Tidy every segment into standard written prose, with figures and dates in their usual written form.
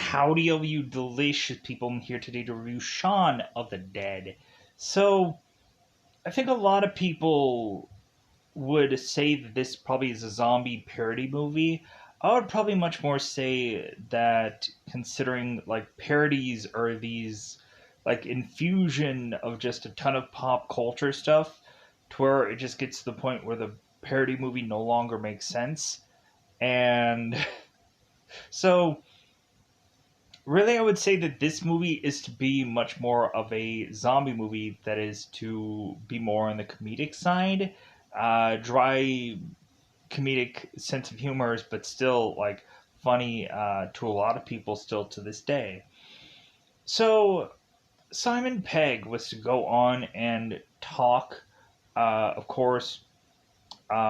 Howdy, all you delicious people. I'm here today to review Shaun of the Dead. So, I think a lot of people would say that this probably is a zombie parody movie. I would probably much more say that considering like parodies are these like infusion of just a ton of pop culture stuff to where it just gets to the point where the parody movie no longer makes sense. And so really, I would say that this movie is to be much more of a zombie movie that is to be more on the comedic side. Dry comedic sense of humor, but still like funny to a lot of people still to this day. So Simon Pegg was to go on and talk, of course,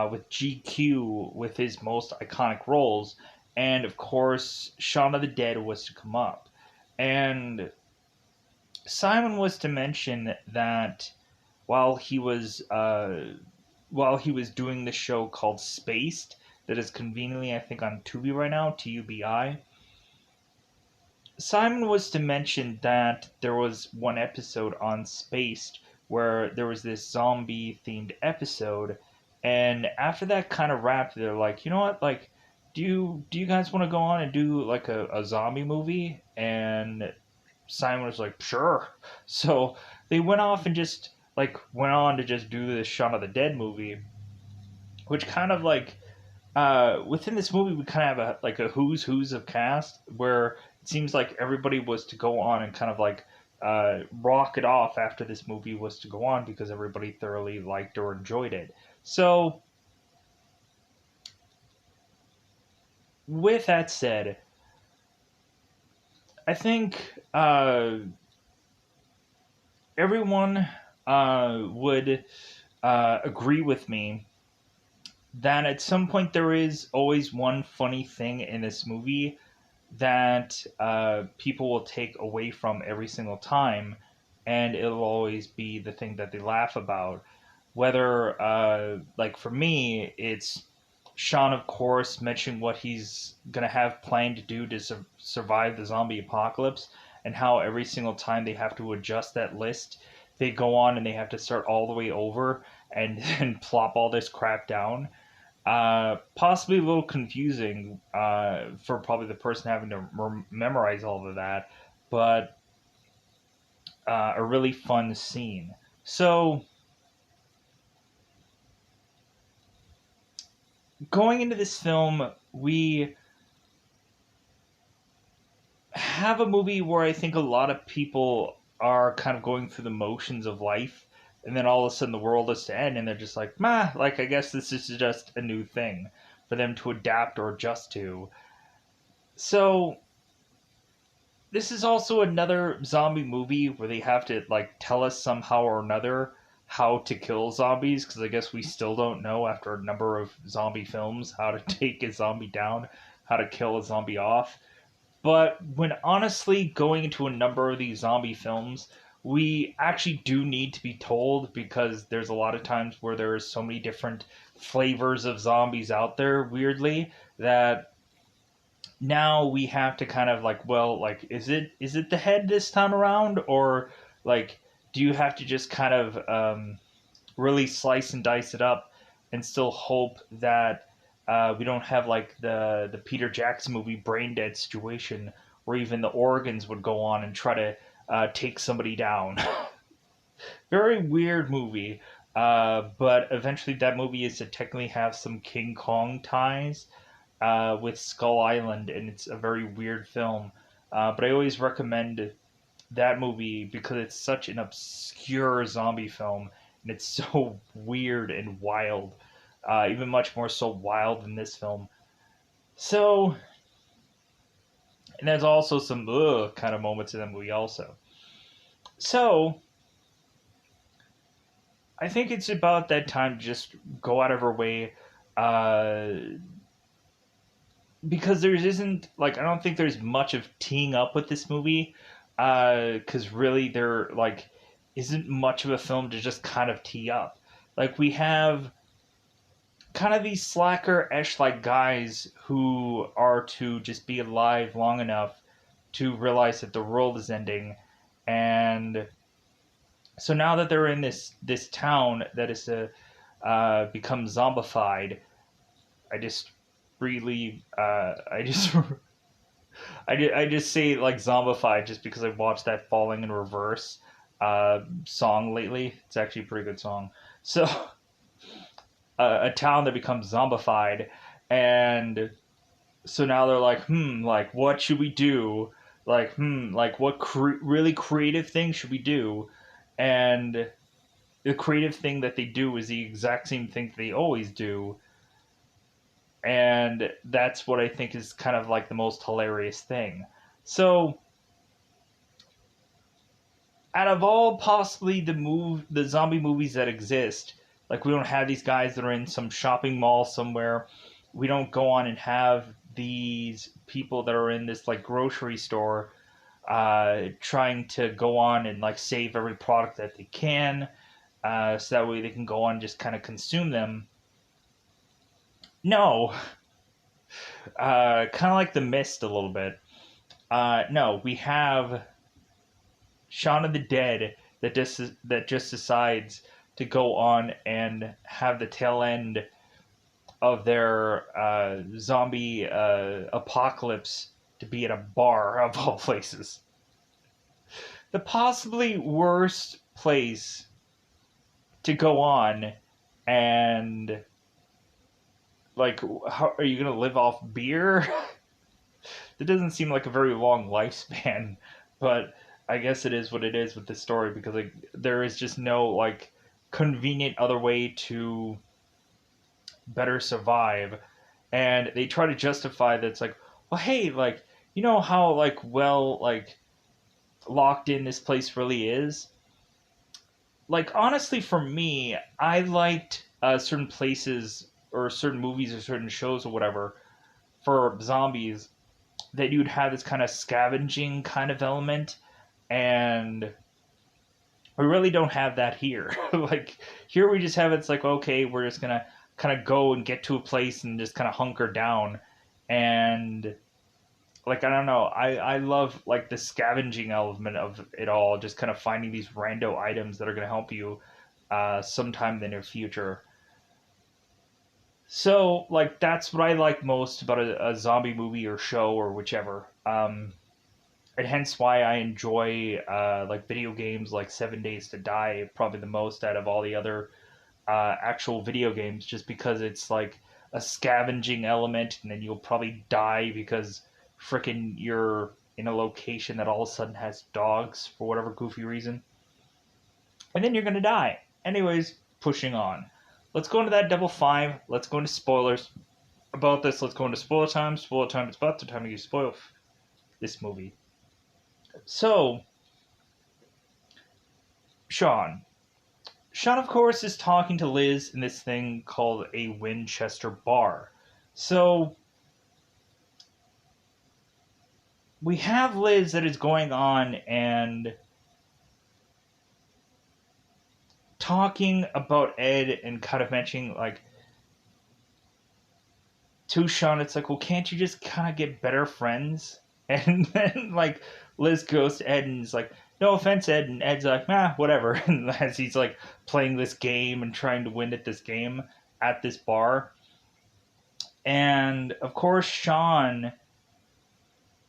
with GQ with his most iconic roles, and of course, Shaun of the Dead was to come up. And Simon was to mention that while he was while he was doing the show called Spaced, that is conveniently I think on Tubi right now, TUBI. Simon was to mention that there was one episode on Spaced where there was this zombie themed episode, and after that kind of wrapped, they're like, you know what, like, do you guys want to go on and do like a zombie movie? And Simon was like, sure. So they went off and just like went on to just do this Shaun of the Dead movie, which kind of like within this movie we kind of have a who's of cast where it seems like everybody was to go on and kind of like rock it off after this movie was to go on because everybody thoroughly liked or enjoyed it. So with that said, I think everyone would agree with me that at some point there is always one funny thing in this movie that people will take away from every single time, and it'll always be the thing that they laugh about. Whether, like for me, it's Sean, of course, mentioning what he's going to have planned to do to survive the zombie apocalypse, and how every single time they have to adjust that list, they go on and they have to start all the way over and, and plop all this crap down. Possibly a little confusing for probably the person having to memorize all of that, but a really fun scene. So, going into this film, we have a movie where I think a lot of people are kind of going through the motions of life, and then all of a sudden the world is to end, and they're just like, "Meh, like I guess this is just a new thing for them to adapt or adjust to." So this is also another zombie movie where they have to like tell us somehow or another how to kill zombies, because I guess we still don't know after a number of zombie films how to take a zombie down, how to kill a zombie off. But when honestly going into a number of these zombie films, we actually do need to be told, because there's a lot of times where there's so many different flavors of zombies out there, weirdly, that now we have to kind of like, well, like, is it the head this time around, or like, do you have to just kind of really slice and dice it up and still hope that we don't have like the Peter Jackson movie Brain Dead situation where even the organs would go on and try to take somebody down. Very weird movie. But eventually that movie is to technically have some King Kong ties with Skull Island, and it's a very weird film. But I always recommend that movie because it's such an obscure zombie film, and it's so weird and wild, even much more so wild than this film. So, and there's also some ugh kind of moments in the movie also. So, I think it's about that time to just go out of our way, uh, because there isn't like I don't think there's much of teeing up with this movie, because really there like isn't much of a film to just kind of tee up. Like we have kind of these slacker-ish like guys who are to just be alive long enough to realize that the world is ending. And so now that they're in this town that is to become zombified, I just really I just I just say like zombified just because I've watched that Falling in Reverse song lately. It's actually a pretty good song. So a town that becomes zombified, and so now they're like, like what should we do? Like, like what really creative thing should we do? And the creative thing that they do is the exact same thing that they always do, and that's what I think is kind of like the most hilarious thing. So, out of all possibly the zombie movies that exist, like we don't have these guys that are in some shopping mall somewhere. We don't go on and have these people that are in this like grocery store trying to go on and like save every product that they can, so that way they can go on and just kind of consume them. No, kind of like The Mist a little bit. No, we have Shaun of the Dead that just decides to go on and have the tail end of their zombie apocalypse to be at a bar of all places. The possibly worst place to go on and like, how are you gonna live off beer? It doesn't seem like a very long lifespan, but I guess it is what it is with this story because like there is just no like convenient other way to better survive, and they try to justify that it's like, well, hey, like you know how like well like locked in this place really is. Like honestly, for me, I liked certain places or certain movies or certain shows or whatever for zombies that you'd have this kind of scavenging kind of element, and we really don't have that here. Like here we just have it's like, okay, we're just gonna kind of go and get to a place and just kind of hunker down, and like I don't know, I love like the scavenging element of it all, just kind of finding these rando items that are gonna help you sometime in the near future. So like that's what I like most about a zombie movie or show or whichever. And hence why I enjoy like video games like 7 Days to Die probably the most out of all the other actual video games, just because it's like a scavenging element, and then you'll probably die because frickin' you're in a location that all of a sudden has dogs for whatever goofy reason, and then you're gonna die. Anyways, pushing on. Let's go into that double five. Let's go into spoilers about this. Let's go into spoiler time. Spoiler time is about the time you spoil this movie. So, Shaun. Shaun, of course, is talking to Liz in this thing called a Winchester bar. So, we have Liz that is going on and talking about Ed and kind of mentioning, like, to Shaun, it's like, well, can't you just kind of get better friends? And then, like, Liz goes to Ed and is like, no offense, Ed. And Ed's like, nah, whatever. And as he's, like, playing this game and trying to win at this game at this bar. And, of course, Shaun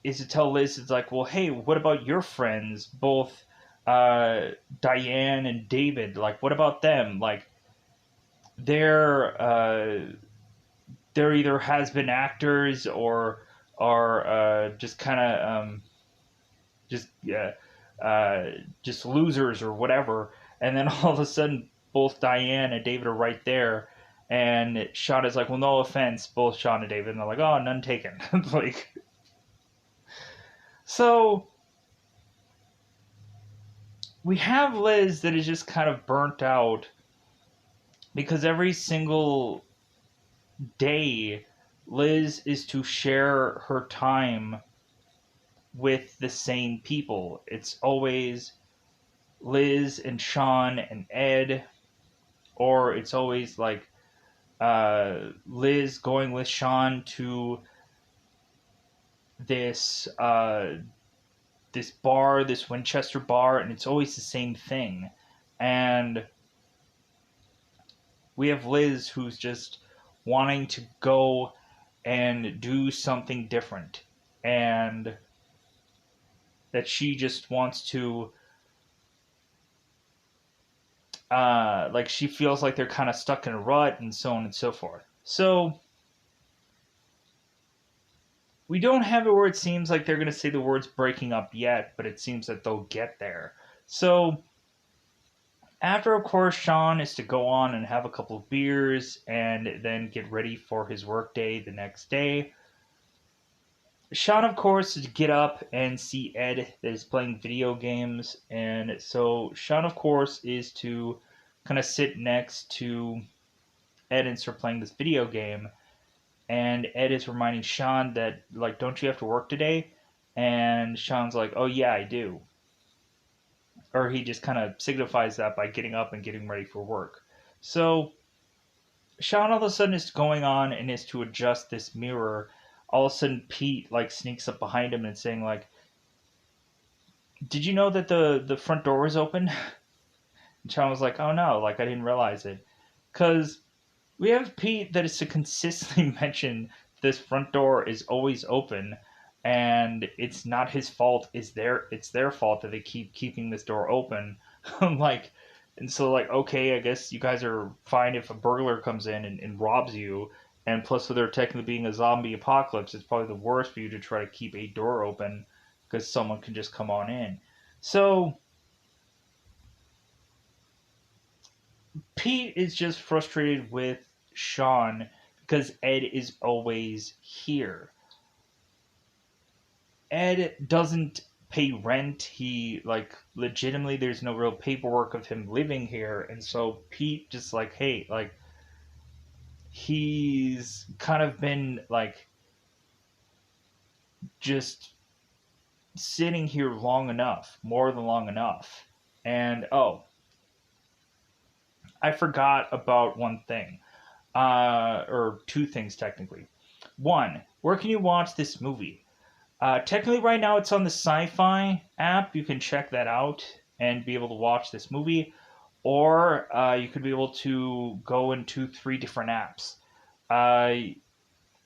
is to tell Liz, it's like, well, hey, what about your friends, both Diane and David? Like, what about them? Like, they're they're either has been actors or are just kind of just just losers or whatever. And then all of a sudden, both Diane and David are right there. And Shaun is like, well, no offense, both Shaun and David. And they're like, oh, none taken. Like, so we have Liz that is just kind of burnt out because every single day, Liz is to share her time with the same people. It's always Liz and Shaun and Ed, or it's always like Liz going with Shaun to this this bar, this Winchester bar, and it's always the same thing. And we have Liz who's just wanting to go and do something different. And that she just wants to, like, she feels like they're kind of stuck in a rut and so on and so forth. So, we don't have it where it seems like they're going to say the words breaking up yet, but it seems that they'll get there. So, after, of course, Shaun is to go on and have a couple of beers and then get ready for his workday the next day. Shaun, of course, is to get up and see Ed that is playing video games. And so Shaun, of course, is to kind of sit next to Ed and start playing this video game. And Ed is reminding Shaun that, like, don't you have to work today? And Shaun's like, oh, yeah, I do. Or he just kind of signifies that by getting up and getting ready for work. So Shaun all of a sudden is going on and is to adjust this mirror. All of a sudden, Pete, like, sneaks up behind him and saying, like, did you know that the front door was open? And Shaun was like, oh no, like, I didn't realize it. Because we have Pete that is to consistently mention this front door is always open, and it's not his fault. It's their fault that they keep keeping this door open. I'm like, and so, like, okay, I guess you guys are fine if a burglar comes in and robs you. And plus, with there technically being a zombie apocalypse, it's probably the worst for you to try to keep a door open because someone can just come on in. So Pete is just frustrated with Shaun because Ed is always here. Ed doesn't pay rent. He, like, legitimately, there's no real paperwork of him living here. And so Pete just, like, hey, like, he's kind of been, like, just sitting here long enough, more than long enough. And, oh, I forgot about one thing. Or two things, technically. One, where can you watch this movie? Technically, right now it's on the Sci-Fi app. You can check that out and be able to watch this movie. Or you could be able to go into three different apps.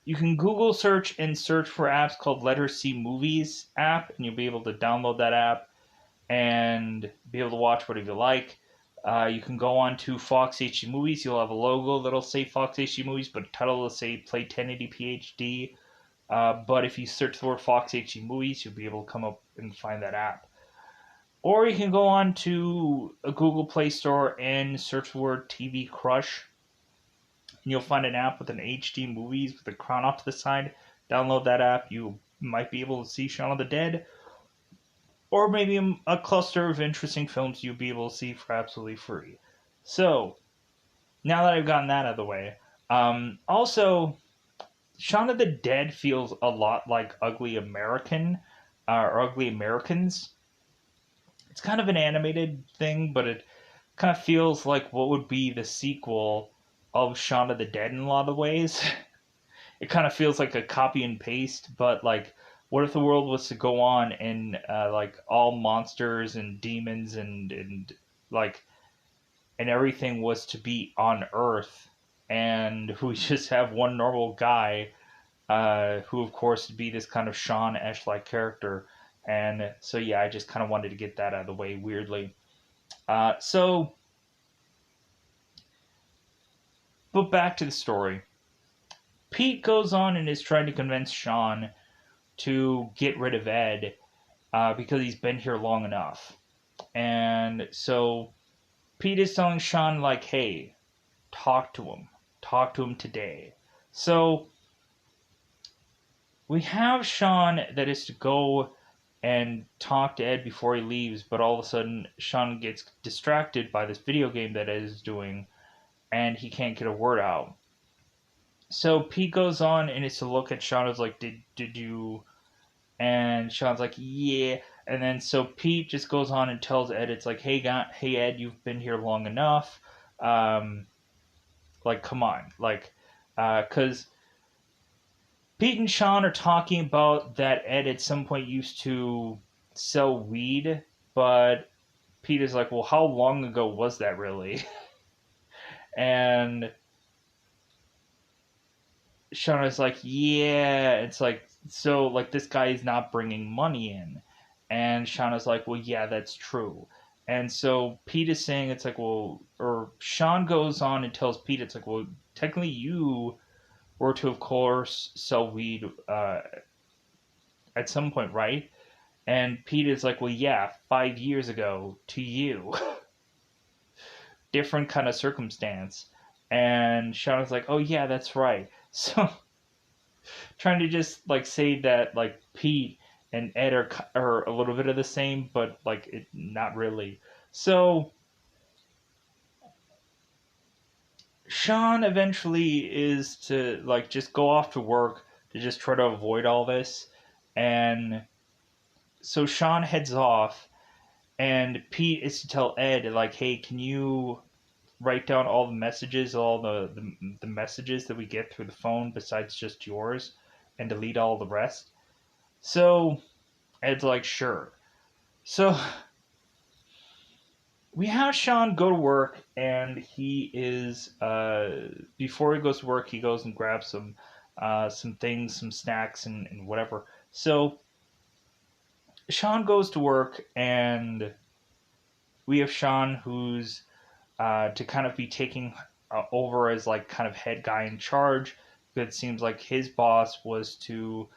You can Google search and search for apps called Letter C Movies app, and you'll be able to download that app and be able to watch whatever you like. You can go on to Fox HD Movies. You'll have a logo that'll say Fox HD Movies, but a title will say Play 1080p HD. But if you search for Fox HD Movies, you'll be able to come up and find that app. Or you can go on to a Google Play Store and search the word TV Crush. And you'll find an app with an HD Movies with a crown off to the side. Download that app. You might be able to see Shaun of the Dead. Or maybe a cluster of interesting films you'll be able to see for absolutely free. So, now that I've gotten that out of the way, also, Shaun of the Dead feels a lot like Ugly American, or Ugly Americans. It's kind of an animated thing, but it kind of feels like what would be the sequel of Shaun of the Dead in a lot of ways. It kind of feels like a copy and paste, but, like, what if the world was to go on and like, all monsters and demons and like, and everything was to be on Earth, and we just have one normal guy who, of course, would be this kind of Shaun-esque like character. And so, yeah, I just kind of wanted to get that out of the way weirdly. So, but back to the story. Pete goes on and is trying to convince Shaun to get rid of Ed because he's been here long enough. And so Pete is telling Shaun, like, hey, talk to him. Talk to him today. So we have Shaun that is to go and talk to Ed before he leaves, but all of a sudden Shaun gets distracted by this video game that Ed is doing, and he can't get a word out. So Pete goes on and is to look at Shaun as like, did you? And Shaun's like, yeah. And then so Pete just goes on and tells Ed, it's like, hey Ed, you've been here long enough. Like, come on, like, because Pete and Shaun are talking about that Ed at some point used to sell weed, but Pete is like, well, how long ago was that really? And Shaun is like, yeah. It's like, so like this guy is not bringing money in, and Shaun is like, well, yeah, that's true. And so Pete is saying, it's like, well, or Shaun goes on and tells Pete, it's like, well, technically you were to, of course, sell weed at some point, right? And Pete is like, well, yeah, 5 years ago to you. Different kind of circumstance. And Shaun is like, oh, yeah, that's right. So trying to just like say that like Pete and Ed are a little bit of the same, but like not really. So Shaun eventually is to like just go off to work to just try to avoid all this. And so Shaun heads off, and Pete is to tell Ed like, hey, can you write down all the messages, all the messages that we get through the phone besides just yours, and delete all the rest. So Ed's like, sure. So we have Shaun go to work, and he is before he goes to work, he goes and grabs some things, some snacks, and whatever. So Shaun goes to work, and we have Shaun who's to kind of be taking over as like kind of head guy in charge. It seems like his boss was to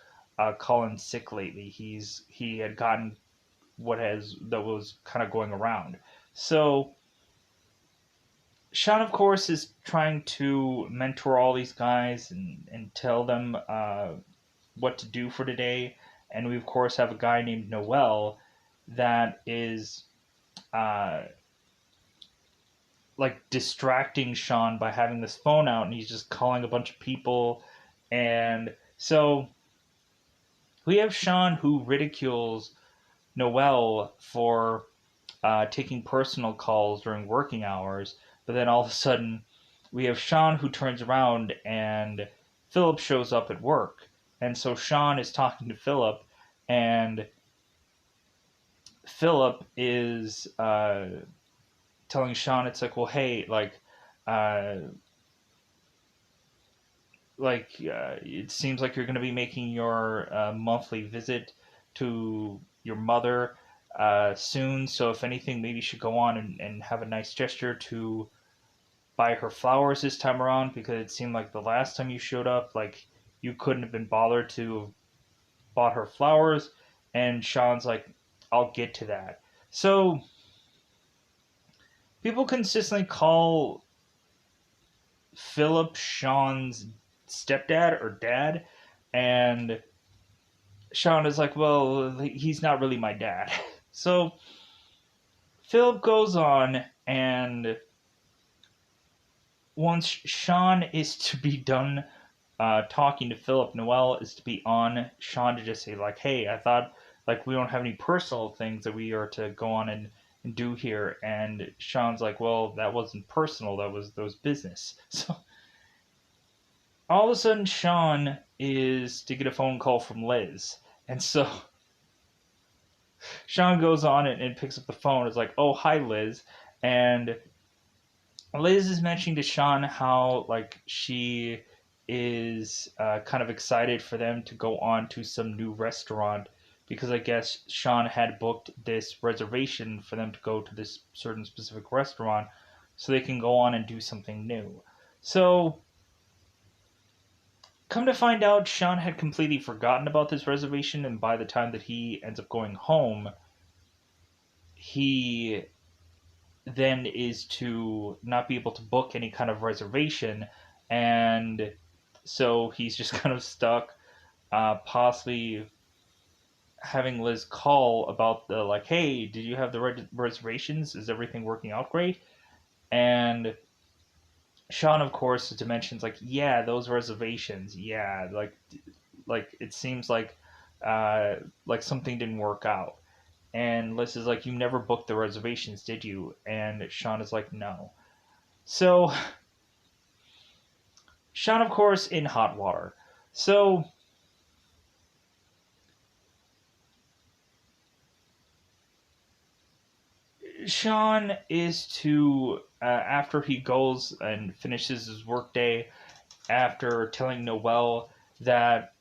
call in sick lately. He had gotten that was kind of going around. So Shaun, of course, is trying to mentor all these guys and tell them what to do for today. And we, of course, have a guy named Noel that is uh, like distracting Shaun by having this phone out, and he's just calling a bunch of people. And so we have Shaun who ridicules Noel for taking personal calls during working hours, but then all of a sudden we have Shaun who turns around and Philip shows up at work. And so Shaun is talking to Philip, and Philip is telling Shaun, it's like, well, hey, uh, it seems like you're going to be making your monthly visit to your mother soon. So if anything, maybe you should go on and have a nice gesture to buy her flowers this time around, because it seemed like the last time you showed up, like you couldn't have been bothered to have bought her flowers. And Shaun's like, I'll get to that. So people consistently call Philip Shaun's stepdad or dad, and Shaun is like, well, he's not really my dad. So Philip goes on, and once Shaun is to be done talking to Philip, Noel is to be on Shaun to just say, like, hey, I thought, like, we don't have any personal things that we are to go on and do here. And Shaun's like, well, that wasn't personal, that was business. So all of a sudden, Shaun is to get a phone call from Liz. And so Shaun goes on and picks up the phone. It's like, oh, hi, Liz. And Liz is mentioning to Shaun how, like, she is kind of excited for them to go on to some new restaurant, because I guess Shaun had booked this reservation for them to go to this certain specific restaurant so they can go on and do something new. So come to find out, Shaun had completely forgotten about this reservation, and by the time that he ends up going home, he then is to not be able to book any kind of reservation, and so he's just kind of stuck, possibly having Liz call about the like, hey, did you have the reservations? Is everything working out great? And Shaun, of course, dimensions like, yeah, those reservations, yeah, like it seems uh, like something didn't work out. And Liz is like, you never booked the reservations, did you? And Shaun is like, no. So Shaun, of course, in hot water. So Shaun is to after he goes and finishes his workday, after telling Noelle that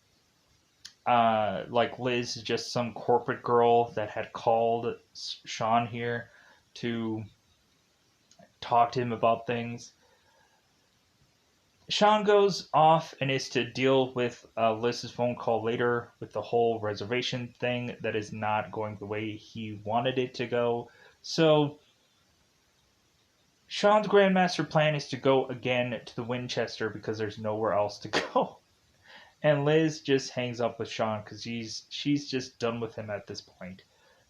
like Liz is just some corporate girl that had called Shaun here to talk to him about things. Shaun goes off and is to deal with Liz's phone call later with the whole reservation thing that is not going the way he wanted it to go. So Shaun's grandmaster plan is to go again to the Winchester because there's nowhere else to go. And Liz just hangs up with Shaun because she's just done with him at this point.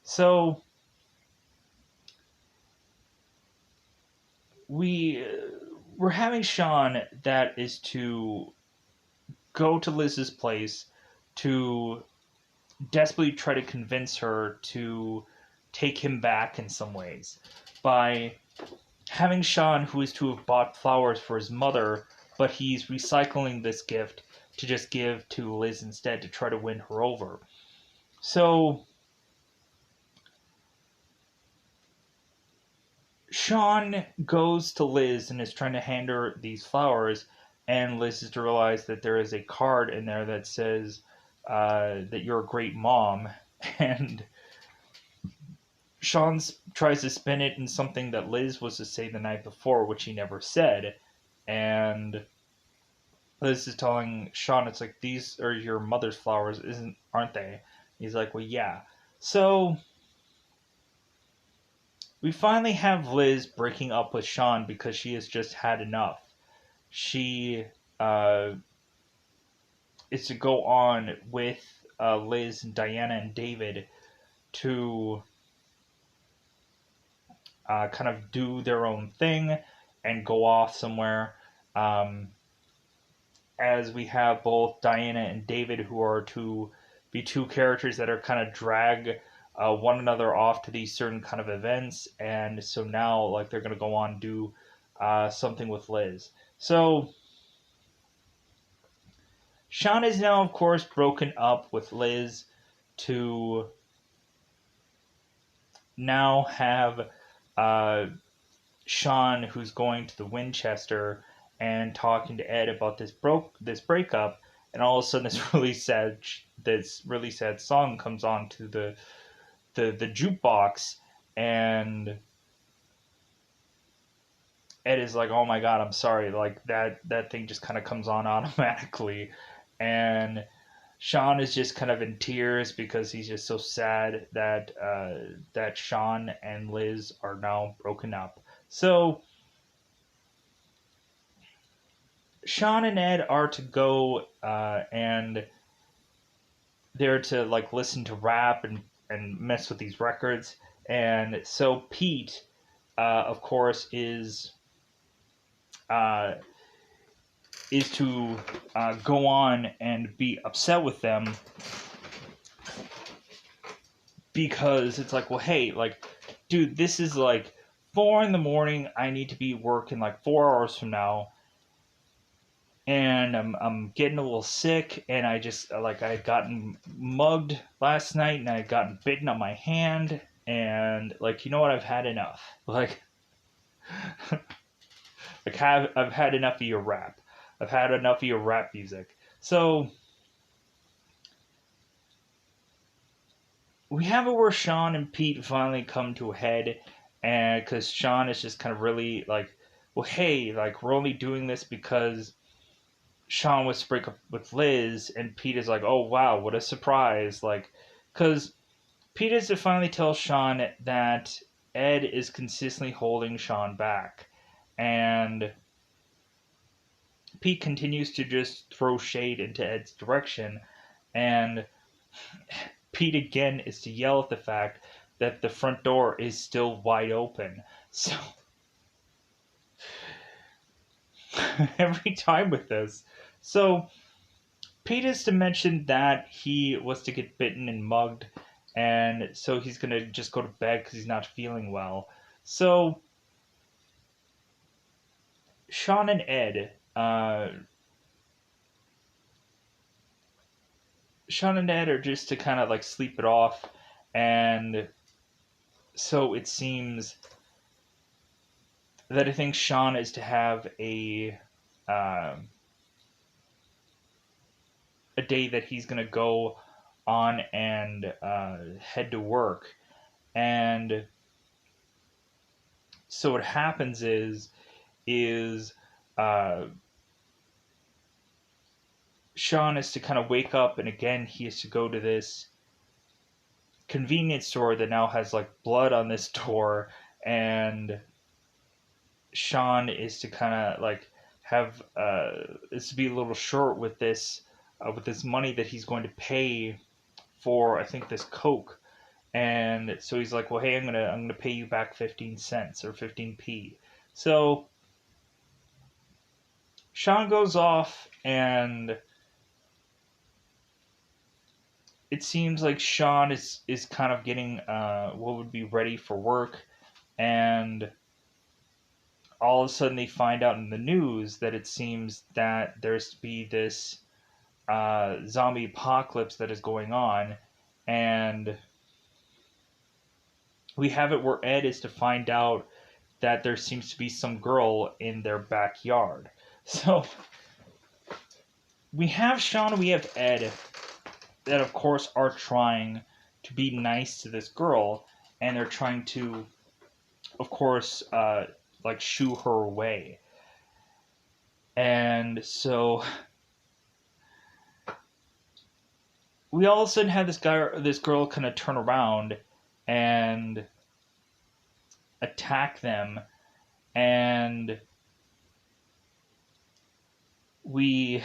So we're having Shaun that is to go to Liz's place to desperately try to convince her to take him back in some ways by having Shaun, who is to have bought flowers for his mother, but he's recycling this gift to just give to Liz instead to try to win her over. So Shaun goes to Liz and is trying to hand her these flowers, and Liz is to realize that there is a card in there that says that you're a great mom, and Shaun tries to spin it in something that Liz was to say the night before, which he never said, and Liz is telling Shaun, it's like, these are your mother's flowers, aren't they? He's like, well, yeah. So we finally have Liz breaking up with Shaun because she has just had enough. She uh, is to go on with Liz and Diana and David to kind of do their own thing and go off somewhere. Um, as we have both Diana and David, who are to be two characters that are kind of drag one another off to these certain kind of events, and so now like they're going to go on and do something with Liz. So Shaun is now, of course, broken up with Liz to now have Shaun, who's going to the Winchester and talking to Ed about this breakup, and all of a sudden this really sad song comes on to the jukebox, and Ed is like, "Oh my god, I'm sorry." Like that thing just kind of comes on automatically, and Shaun is just kind of in tears because he's just so sad that that Shaun and Liz are now broken up. So Shaun and Ed are to go and they're to like listen to rap and mess with these records. And so Pete, of course, uh, is to go on and be upset with them because it's like, well, hey, like, dude, this is like 4 in the morning. I need to be working like 4 hours from now, and I'm getting a little sick, and I just like I had gotten mugged last night, and I had gotten bitten on my hand, and like, you know what, I've had enough. Like, I've had enough of your rap. I've had enough of your rap music. So we have it where Shaun and Pete finally come to a head, and because Shaun is just kind of really like, well, hey, like we're only doing this because Shaun was to break up with Liz, and Pete is like, oh wow, what a surprise! Like, because Pete is to finally tell Shaun that Ed is consistently holding Shaun back, and Pete continues to just throw shade into Ed's direction, and Pete again is to yell at the fact that the front door is still wide open. So every time with this. So Pete is to mention that he was to get bitten and mugged, and so he's gonna just go to bed because he's not feeling well. So Shaun and Ed, Shaun and Ed are just to kind of like sleep it off and so it seems that I think Shaun is to have um, a day that he's gonna go on and head to work, and so what happens is uh, Shaun is to kind of wake up, and again he has to go to this convenience store that now has like blood on this door, and Shaun is to kind of like have is to be a little short with this money that he's going to pay for, I think, this Coke. And so he's like, well, hey, I'm gonna pay you back 15 cents or 15p. So Shaun goes off, and it seems like Shaun is kind of getting what would be ready for work, and all of a sudden they find out in the news that it seems that there's to be this zombie apocalypse that is going on, and we have it where Ed is to find out that there seems to be some girl in their backyard. So we have Shaun and we have Ed that, of course, are trying to be nice to this girl, and they're trying to, of course, like shoo her away. And so we all of a sudden have this girl, kind of turn around and attack them, and we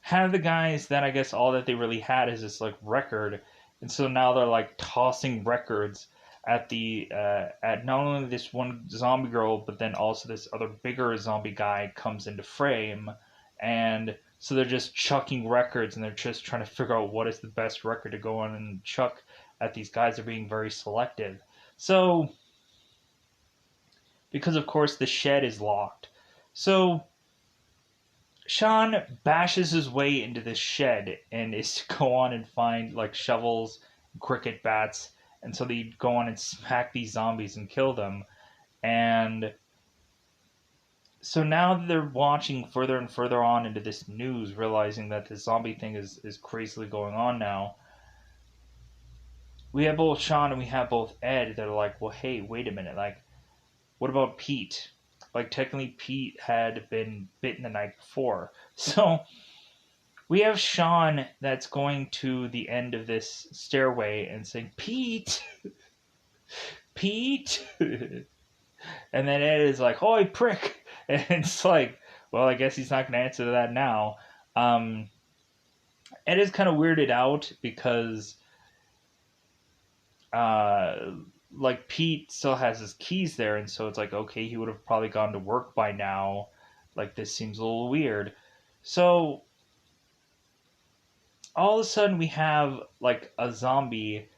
have the guys that I guess all that they really had is this like record, and so now they're like tossing records at the at not only this one zombie girl, but then also this other bigger zombie guy comes into frame, and so they're just chucking records, and they're just trying to figure out what is the best record to go on and chuck at these guys. Are being very selective. So because of course the shed is locked, so Shaun bashes his way into this shed and is to go on and find like shovels, cricket bats, and so they go on and smack these zombies and kill them. And so now that they're watching further and further on into this news, realizing that the zombie thing is crazily going on now, we have both Shaun and we have both Ed that are like, well, hey, wait a minute, like, what about Pete? Like, technically, Pete had been bitten the night before. So we have Shaun that's going to the end of this stairway and saying, Pete, Pete. And then Ed is like, holy prick. And it's like, well, I guess he's not going to answer that now. Ed is kind of weirded out because, uh, like, Pete still has his keys there. And so it's like, okay, he would have probably gone to work by now. Like, this seems a little weird. So all of a sudden we have like a zombie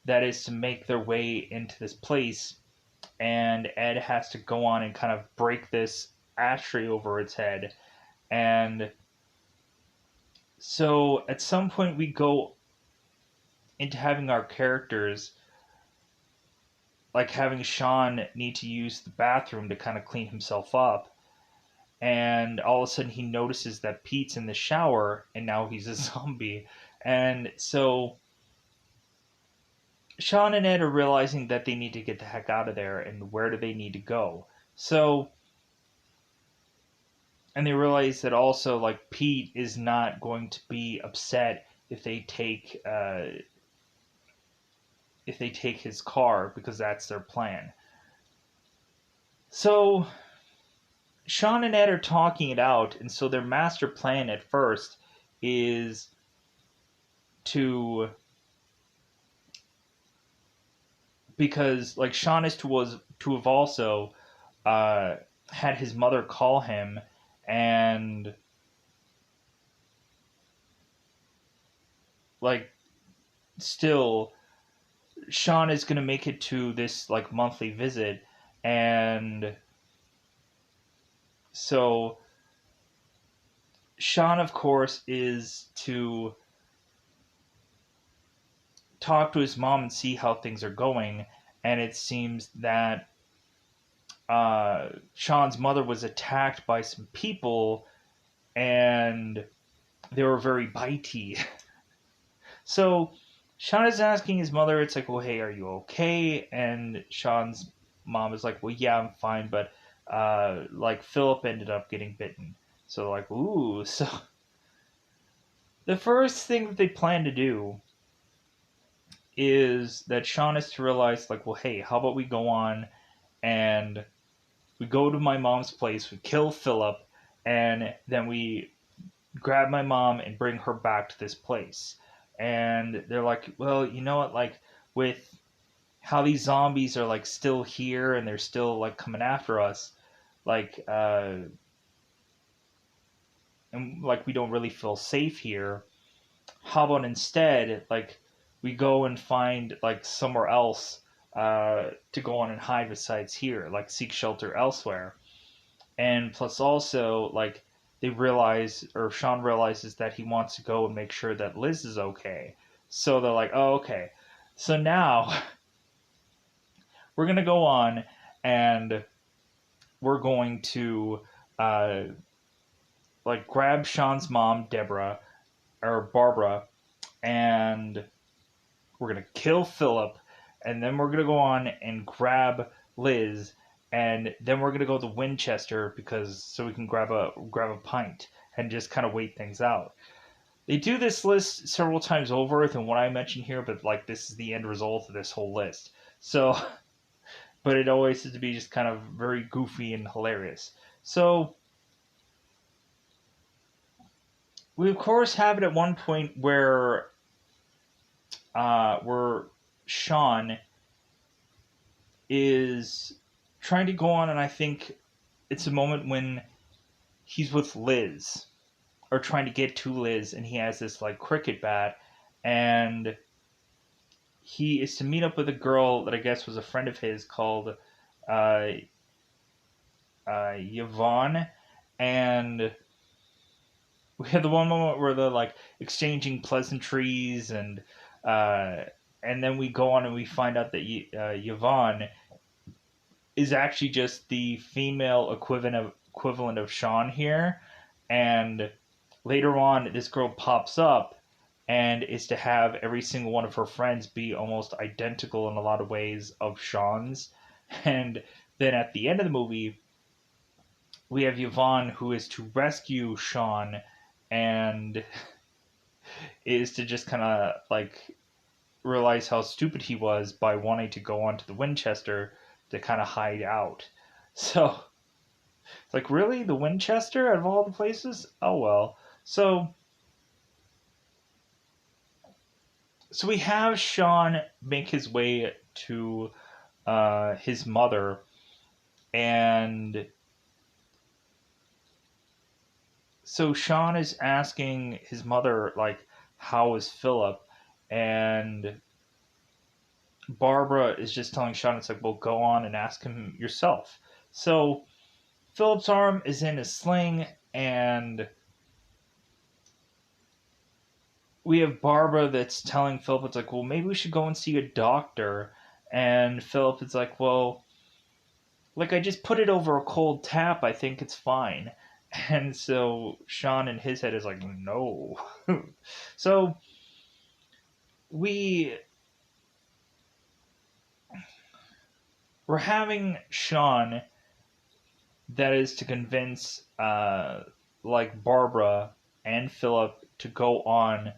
that is to make their way into this place, and Ed has to go on and kind of break this ashtray over its head. And so at some point we go into having our characters, like having Shaun need to use the bathroom to kind of clean himself up, and all of a sudden he notices that Pete's in the shower and now he's a zombie. And so Shaun and Ed are realizing that they need to get the heck out of there, and where do they need to go? So, and they realize that also, like, Pete is not going to be upset if they take his car, because that's their plan. So Shaun and Ed are talking it out, and so their master plan at first is to, because like Shaun is to have also uh, had his mother call him, and like still Shaun is going to make it to this like monthly visit, and so Shaun of course is to talk to his mom and see how things are going. And it seems that Shaun's mother was attacked by some people, and they were very bitey. So Shaun is asking his mother, it's like, well, hey, are you okay? And Shaun's mom is like, well, yeah, I'm fine, but like Philip ended up getting bitten. So like, ooh. So the first thing that they plan to do is that Shaun is to realize, like, well, hey, how about we go on and we go to my mom's place, we kill Philip, and then we grab my mom and bring her back to this place. And they're like, well, you know what, like, with how these zombies are like still here and they're still like coming after us, like and like we don't really feel safe here. How about instead, like, we go and find like somewhere else to go on and hide besides here, like seek shelter elsewhere. And plus also, like, they realize, or Shaun realizes, that he wants to go and make sure that Liz is okay. So they're like, oh, okay, so now we're gonna go on and we're going to uh, like grab Shaun's mom, Deborah or Barbara, and we're gonna kill Philip, and then we're gonna go on and grab Liz, and then we're gonna go to Winchester because so we can grab a pint and just kind of wait things out. They do this list several times over than what I mentioned here, but like this is the end result of this whole list. So, but it always has to be just kind of very goofy and hilarious. So we of course have it at one point where Shaun is trying to go on, and I think it's a moment when he's with Liz, or trying to get to Liz, and he has this like cricket bat, and he is to meet up with a girl that I guess was a friend of his called uh, Yvonne, and we had the one moment where they're like exchanging pleasantries, uh, and then we go on and we find out that Yvonne is actually just the female equivalent of Shaun here, and later on this girl pops up and is to have every single one of her friends be almost identical in a lot of ways of Shaun's. And then at the end of the movie, we have Yvonne who is to rescue Shaun and is to just kind of like realize how stupid he was by wanting to go onto the Winchester to kind of hide out. So it's like, really, the Winchester out of all the places? Oh well. So we have Shaun make his way to his mother, and so Shaun is asking his mother, like, how is Philip? And Barbara is just telling Shaun, it's like, well, go on and ask him yourself. So Philip's arm is in a sling, and we have Barbara that's telling Philip, it's like, well, maybe we should go and see a doctor. And Philip is like, well, like, I just put it over a cold tap. I think it's fine. And so Shaun in his head is like, no. So we we're having Shaun that is to convince like Barbara and Philip to go on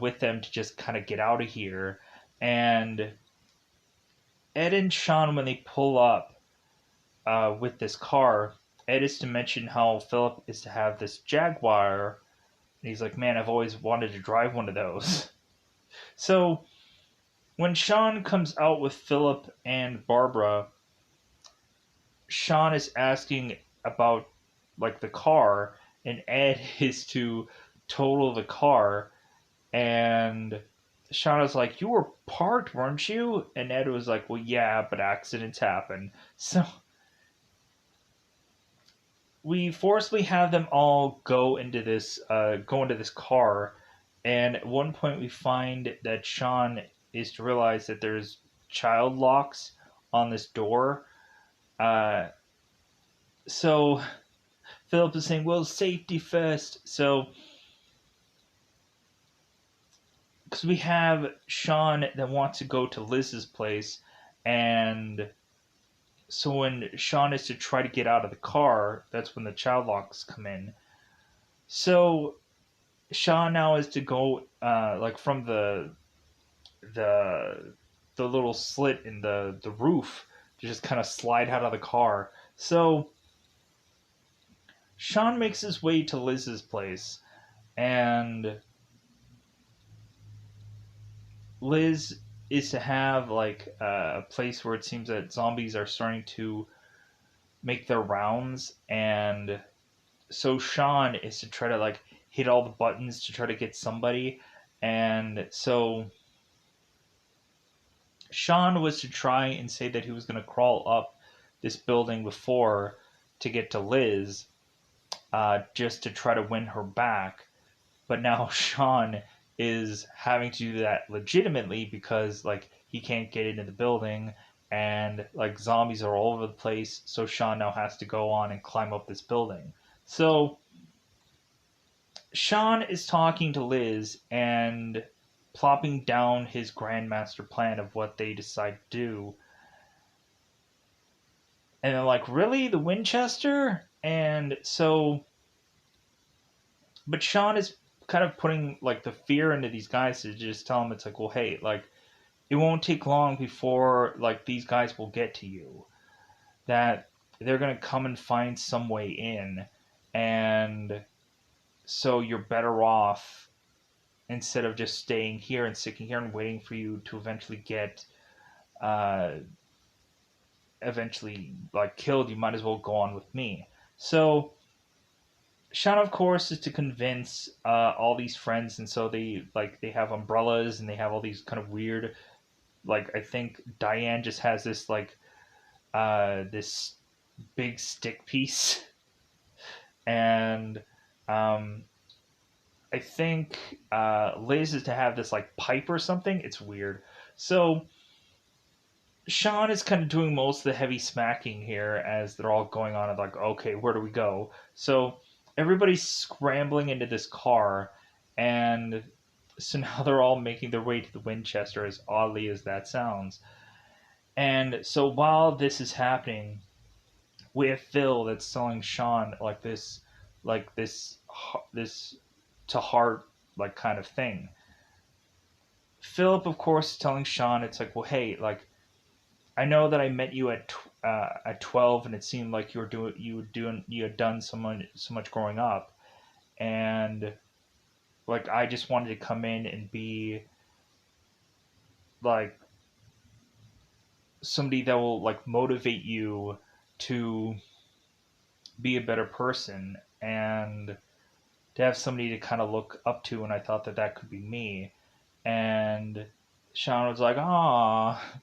with them to just kind of get out of here. And Ed and Shaun, when they pull up with this car, Ed is to mention how Philip is to have this Jaguar. And he's like, man, I've always wanted to drive one of those. So when Shaun comes out with Philip and Barbara, Shaun is asking about like the car, and Ed is to total the car. And Shaun is like, you were parked, weren't you? And Ed was like, well, yeah, but accidents happen. So we forcibly have them all go into this car, And at one point, we find that Shaun is to realize that there's child locks on this door. Uh, so Philip is saying, "Well, safety first." So because we have Shaun that wants to go to Liz's place, and so when Shaun is to try to get out of the car, that's when the child locks come in. So Shaun now is to go like from the the little slit in the roof to just kind of slide out of the car. So Shaun makes his way to Liz's place, and Liz is to have like a place where it seems that zombies are starting to make their rounds, and so Shaun is to try to like hit all the buttons to try to get somebody, and so Shaun was to try and say that he was going to crawl up this building before to get to Liz, just to try to win her back. But now Shaun is having to do that legitimately because like he can't get into the building and like zombies are all over the place. So Shaun now has to go on and climb up this building. So Shaun is talking to Liz and plopping down his grandmaster plan of what they decide to do. And they're like, really? The Winchester? And so, but Shaun is kind of putting like the fear into these guys to just tell them it's like, well, hey, like, it won't take long before like these guys will get to you. That they're going to come and find some way in. And so you're better off instead of just staying here and sticking here and waiting for you to eventually get uh eventually like killed, you might as well go on with me. So Shaun, of course, is to convince all these friends, and so they have umbrellas and they have all these kind of weird, like I think Diane just has this like this big stick piece, and um, I think Liz is to have this like pipe or something. It's weird. So Shaun is kind of doing most of the heavy smacking here as they're all going on and like, okay, where do we go? So everybody's scrambling into this car, and so now they're all making their way to the Winchester, as oddly as that sounds. And so while this is happening, we have Phil that's telling Shaun like this to heart like kind of thing. Philip, of course, is telling Shaun, it's like, well, hey, like I know that I met you at 12, and it seemed like you had done so much growing up, and like I just wanted to come in and be like somebody that will like motivate you to be a better person and to have somebody to kind of look up to, and I thought that that could be me. And Shaun was like, "Ah."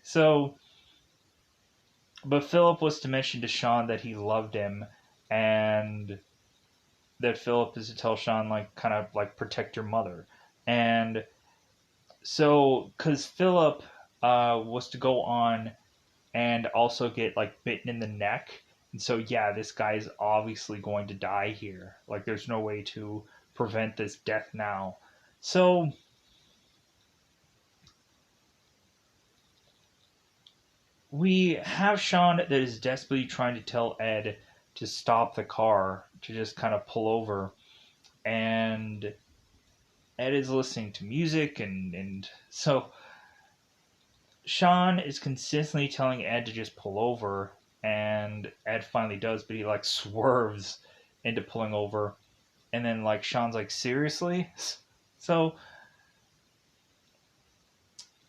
So, but Philip was to mention to Shaun that he loved him, and that Philip is to tell Shaun like kind of like protect your mother. And so because Philip was to go on and also get like bitten in the neck, and so yeah, this guy is obviously going to die here. Like there's no way to prevent this death now. So we have Shaun that is desperately trying to tell Ed to stop the car, to just kind of pull over, and Ed is listening to music, and so Shaun is consistently telling Ed to just pull over, and Ed finally does, but he like swerves into pulling over, and then like Shaun's like, seriously? So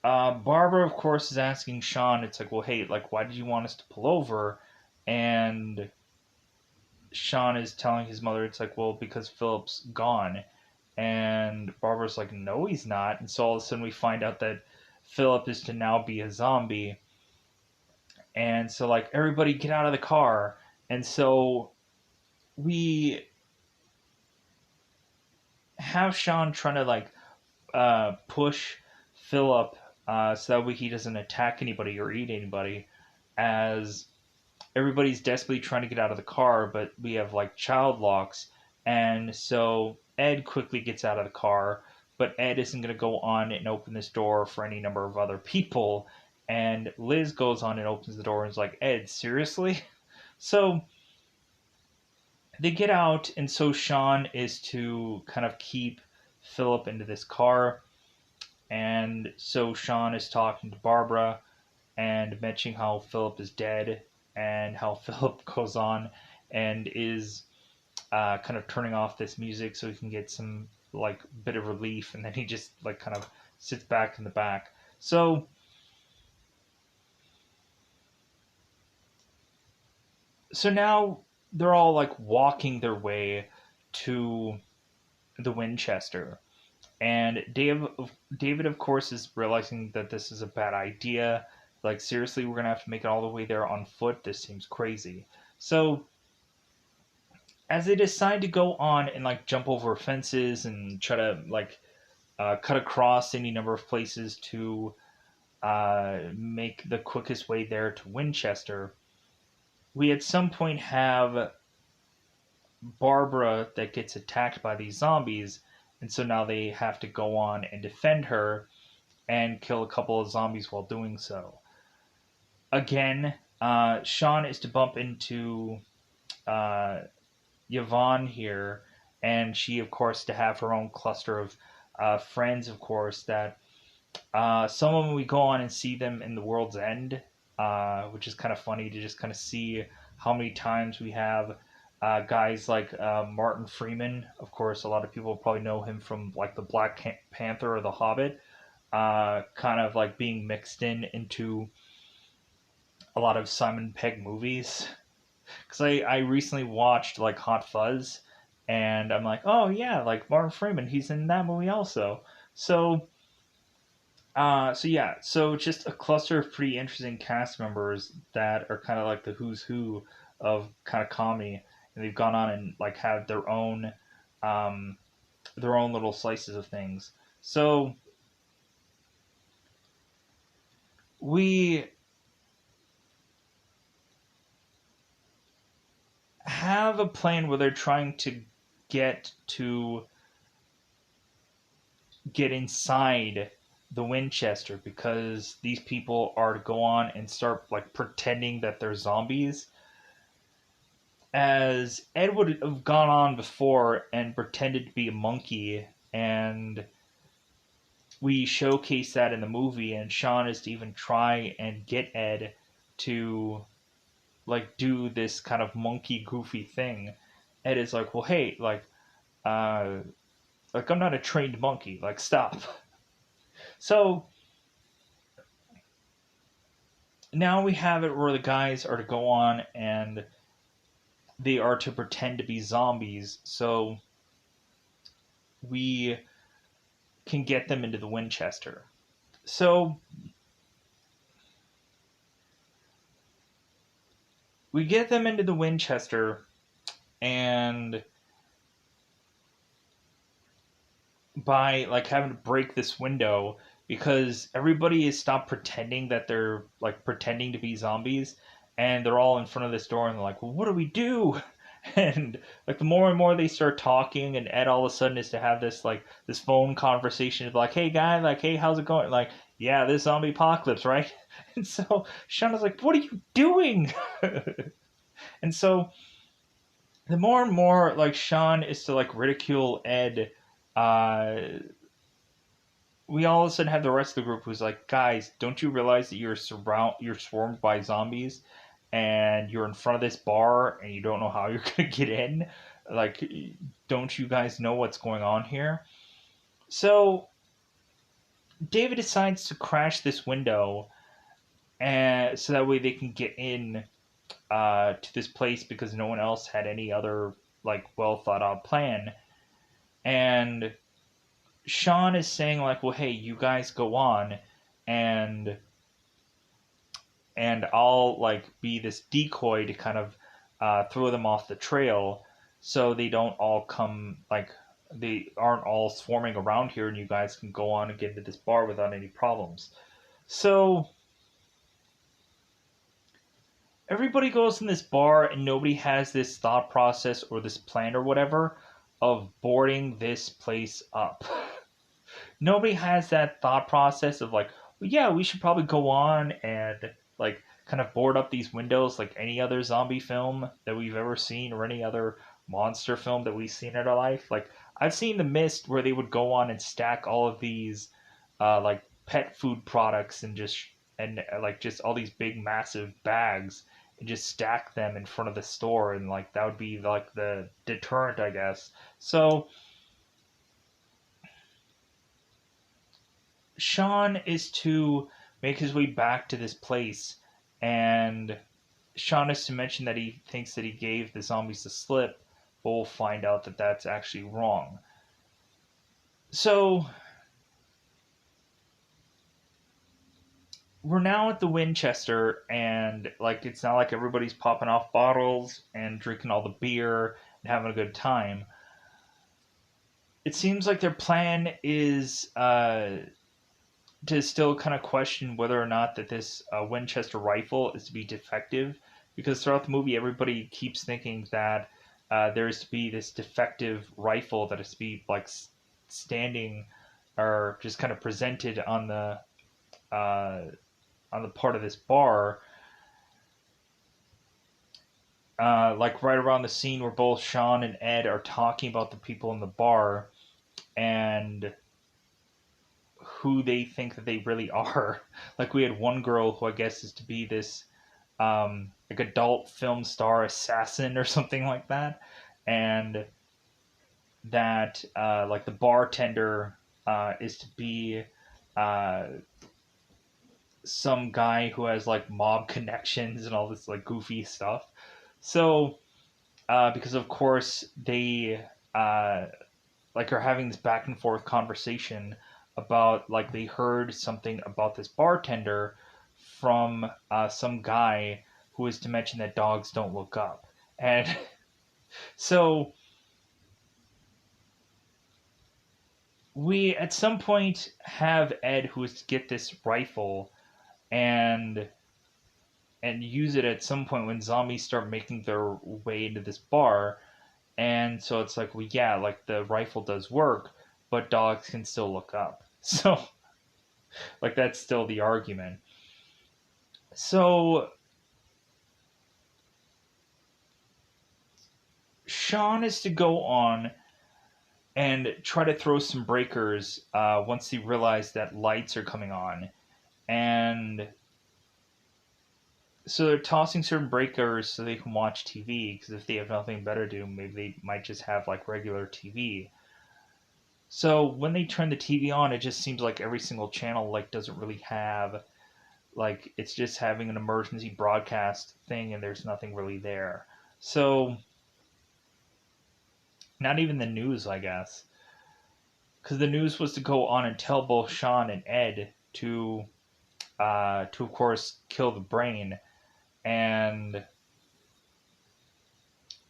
Barbara, of course, is asking Shaun, it's like, well, hey, like, why did you want us to pull over? And Shaun is telling his mother, it's like, well, because Philip's gone. And Barbara's like, no, he's not. And so all of a sudden we find out that Philip is to now be a zombie. And so like everybody get out of the car. And so we have Shaun trying to like push Philip so that way he doesn't attack anybody or eat anybody, as everybody's desperately trying to get out of the car, but we have like child locks, and so Ed quickly gets out of the car, but Ed isn't going to go on and open this door for any number of other people, and Liz goes on and opens the door and is like, Ed, seriously? So they get out, and so Shaun is to kind of keep Philip into this car, and so Shaun is talking to Barbara and mentioning how Philip is dead, and how Philip goes on and is kind of turning off this music so he can get some like bit of relief, and then he just like kind of sits back in the back. So now they're all like walking their way to the Winchester, and David of course is realizing that this is a bad idea. Like, seriously, we're gonna have to make it all the way there on foot? This seems crazy. So as they decide to go on and like jump over fences and try to like cut across any number of places to make the quickest way there to Winchester, we at some point have Barbara that gets attacked by these zombies, and so now they have to go on and defend her and kill a couple of zombies while doing so. Again, Shaun is to bump into uh, Yvonne here, and she, of course, to have her own cluster of friends, of course, that some of them we go on and see them in the World's End, which is kind of funny to just kind of see how many times we have guys like Martin Freeman. Of course, a lot of people probably know him from like the Black Panther or the Hobbit, kind of like being mixed into a lot of Simon Pegg movies. Because I recently watched like Hot Fuzz, and I'm like, oh yeah, like Martin Freeman, he's in that movie also. So so yeah, so just a cluster of pretty interesting cast members that are kind of like the who's who of kind of comedy, and they've gone on and like had um, their own little slices of things. So we have a plan where they're trying to get to get inside the Winchester, because these people are to go on and start like pretending that they're zombies, as Ed would have gone on before and pretended to be a monkey, and we showcase that in the movie, and Shaun is to even try and get Ed to like do this kind of monkey goofy thing. Ed is like, well, hey, uh like I'm not a trained monkey, like stop. So now we have it where the guys are to go on and they are to pretend to be zombies, so we can get them into the Winchester. So we get them into the Winchester, and by like having to break this window, because everybody has stopped pretending that they're like pretending to be zombies, and they're all in front of this door and they're like, well, what do we do? And like the more and more they start talking, and Ed all of a sudden is to have this like this phone conversation of like, hey guy, like, hey, how's it going? Like, yeah, this zombie apocalypse, right? And so Shaun is like, what are you doing? And so the more and more like Shaun is to like ridicule Ed, uh, we all of a sudden have the rest of the group who's like, guys, don't you realize that you're swarmed by zombies, and you're in front of this bar and you don't know how you're gonna get in? Like, don't you guys know what's going on here? So David decides to crash this window, and so that way they can get in to this place, because no one else had any other like well thought out plan. And Shaun is saying like, well, hey, you guys go on, and I'll like be this decoy to kind of throw them off the trail, so they don't all come like they aren't all swarming around here, and you guys can go on and get into this bar without any problems. So everybody goes in this bar, and nobody has this thought process or this plan or whatever of boarding this place up. Nobody has that thought process of like, well, yeah, we should probably go on and like kind of board up these windows like any other zombie film that we've ever seen or any other monster film that we've seen in our life. Like I've seen The Mist where they would go on and stack all of these like pet food products and like just all these big massive bags and just stack them in front of the store, and like that would be like the deterrent, I guess. So Shaun is to make his way back to this place, and Shaun is to mention that he thinks that he gave the zombies the slip, but we'll find out that that's actually wrong. So we're now at the Winchester, and like it's not like everybody's popping off bottles and drinking all the beer and having a good time. It seems like their plan is to still kind of question whether or not that this Winchester rifle is to be defective, because throughout the movie everybody keeps thinking that there is to be this defective rifle that is to be like standing or just kind of presented uh, on the part of this bar, like right around the scene where both Shaun and Ed are talking about the people in the bar and who they think that they really are. Like we had one girl who I guess is to be this like adult film star assassin or something like that, and that like the bartender is to be uh, some guy who has like mob connections and all this like goofy stuff. So because of course they like are having this back and forth conversation about like they heard something about this bartender from some guy who is to mention that dogs don't look up, and so we at some point have Ed who is to get this rifle and use it at some point when zombies start making their way into this bar. And so it's like, well, yeah, like the rifle does work, but dogs can still look up. So, like, that's still the argument. So, Shaun is to go on and try to throw some breakers once he realizes that lights are coming on. And so they're tossing certain breakers so they can watch TV, because if they have nothing better to do, maybe they might just have like regular TV. So when they turn the TV on, it just seems like every single channel like doesn't really have like it's just having an emergency broadcast thing, and there's nothing really there. So not even the news, I guess, because the news was to go on and tell both Shaun and Ed to of course kill the brain, and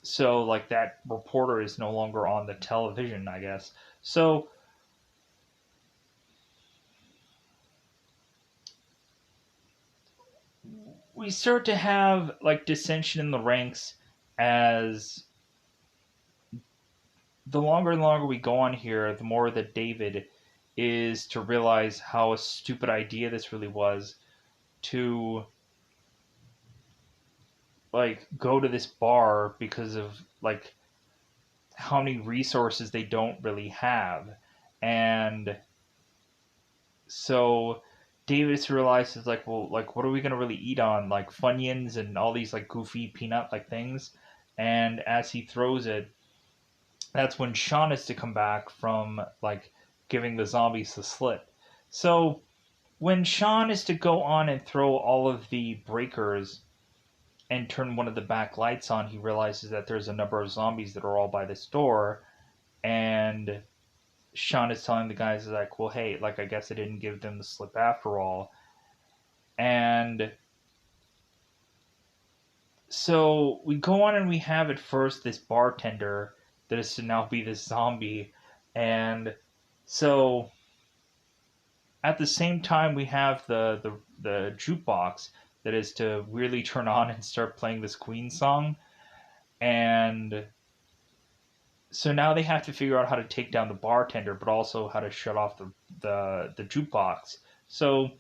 so like that reporter is no longer on the television, I guess. So we start to have like dissension in the ranks as the longer and longer we go on here, the more that David is to realize how a stupid idea this really was to like go to this bar because of like how many resources they don't really have. And so Davis realizes like, well, like what are we gonna really eat on? Like Funyuns and all these like goofy peanut like things. And as he throws it, that's when Shaun is to come back from like giving the zombies the slip. So when Shaun is to go on and throw all of the breakers and turn one of the back lights on, he realizes that there's a number of zombies that are all by this door, and Shaun is telling the guys like, well, hey, like I guess I didn't give them the slip after all. And so we go on and we have at first this bartender that is to now be this zombie And so at the same time, we have the jukebox that is to really turn on and start playing this Queen song. And so now they have to figure out how to take down the bartender, but also how to shut off the jukebox. So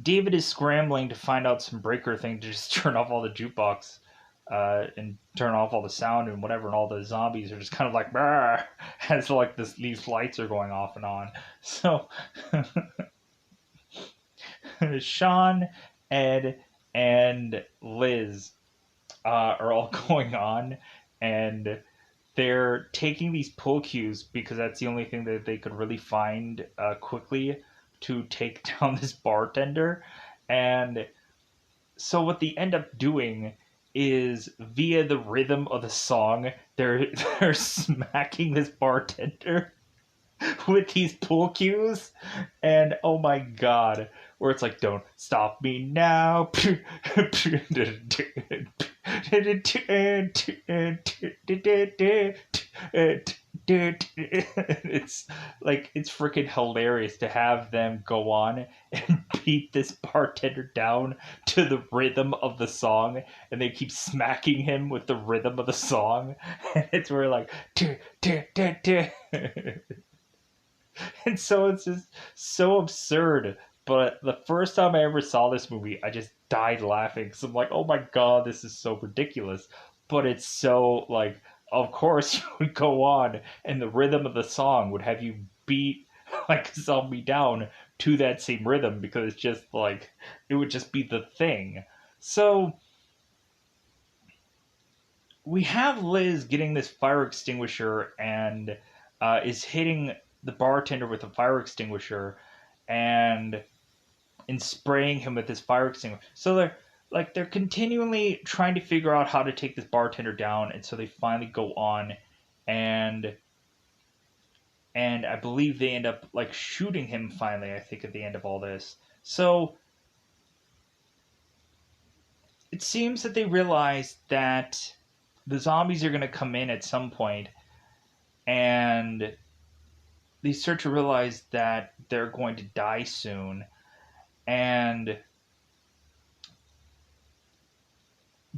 David is scrambling to find out some breaker thing to just turn off all the jukebox and turn off all the sound and whatever, and all the zombies are just kind of like as like these lights are going off and on. So Shaun, Ed, and Liz are all going on, and they're taking these pull cues because that's the only thing that they could really find quickly to take down this bartender. And so what they end up doing is via the rhythm of the song, they're they're smacking this bartender with these pull cues, and oh my god, where it's like, don't stop me now. It's like, it's freaking hilarious to have them go on and beat this bartender down to the rhythm of the song, and they keep smacking him with the rhythm of the song, and it's where like and so it's just so absurd. But the first time I ever saw this movie, I just died laughing. So I'm like, oh my god, this is so ridiculous. But it's so like, of course you would go on, and the rhythm of the song would have you beat like a zombie down to that same rhythm, because it's just like, it would just be the thing. So we have Liz getting this fire extinguisher and is hitting the bartender with a fire extinguisher, and spraying him with this fire extinguisher. So they're continually trying to figure out how to take this bartender down, and so they finally go on, and I believe they end up like shooting him finally, I think, at the end of all this. So it seems that they realize that the zombies are going to come in at some point, and they start to realize that they're going to die soon. And